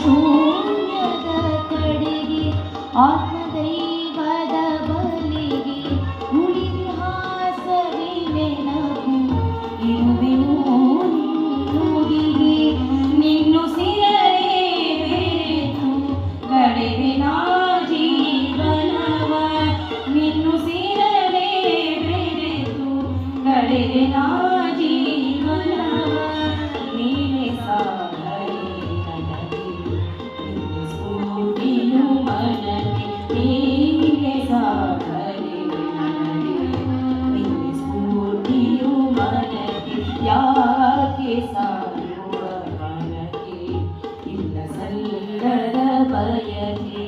ಶೂನ್ಯದ ಕಡೆಗೆ ಆತ್ಮದೈವದ ಬಲಿಗೆ ಉಳಿಹಾಸವೇ ನೆನಪು ಇರುವೆನು ನಿನ್ನುಡಿಗೆ ನಿನ್ನು ಸಿರಲೇ ಬೆರೆತು ಕಳೆದೆ ನಾ ಜೀವನವ ನಿನ್ನು ಸಿರಲೇ ಬೆರೆತು ಕಳೆದೆ ನಾ ಜೀವನವ ನೀನೆ ಸಾಗರೆ ನನಗೆ ನಿನ್ನ ಸ್ಫೂರ್ತಿಯು ಮನಕ್ಕೆ ನೀನೆ ಸಾಗರೆ ನನಗೆ ನಿನ್ನ ಸ್ಫೂರ್ತಿಯು ಮನಕ್ಕೆ ಯಾಕೆ ಸಾಯುವ ಮನಕ್ಕೆ ಇಲ್ಲ ಸಲ್ಲದ ಬಯಕೆ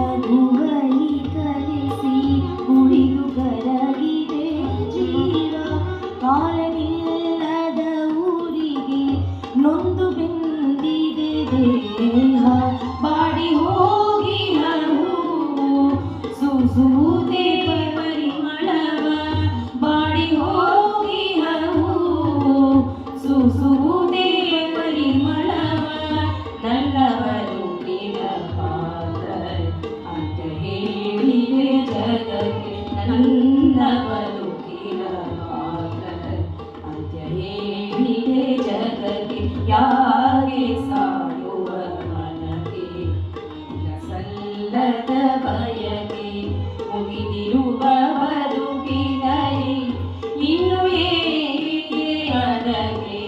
ನಗುವಲಿ ಕಲಿಸಿ ಕುಡಿದು ಕರಗಿದೆ ಜೀವ ಕಾಲನಿಲ್ಲದ ಊರಿಗೆ ನೊಂದು ಬೆಂದಿದೆ ದೇಹ ಬಾಡಿ ಹೋಗಿ ಹೂವು ಸೂಸುವುದೇ ಪರಿಮಳವ ಬಾಡಿ ಹೋಗಿ ಹೂವು ಸೂಸುವುದೇ ಪರಿಮಳವ ನನ್ನವರು ಜಗಕ್ಕೆ ನನ್ನ ಬದುಕಿನ ಮಾತ್ರ ಅಂತ್ಯ ಹೇಳಿದೆ ಜಗಕ್ಕೆ ಯಾಕೆ ಸಾಯುವ ಮನಕ್ಕೆ ಇಲ್ಲ ಸಲ್ಲದ ಬಯಕೆ ಮುಗಿದಿರುವ ಬದುಕಿನಲ್ಲಿ ಇನ್ನು ಏಕೆ ಅದಕ್ಕೆ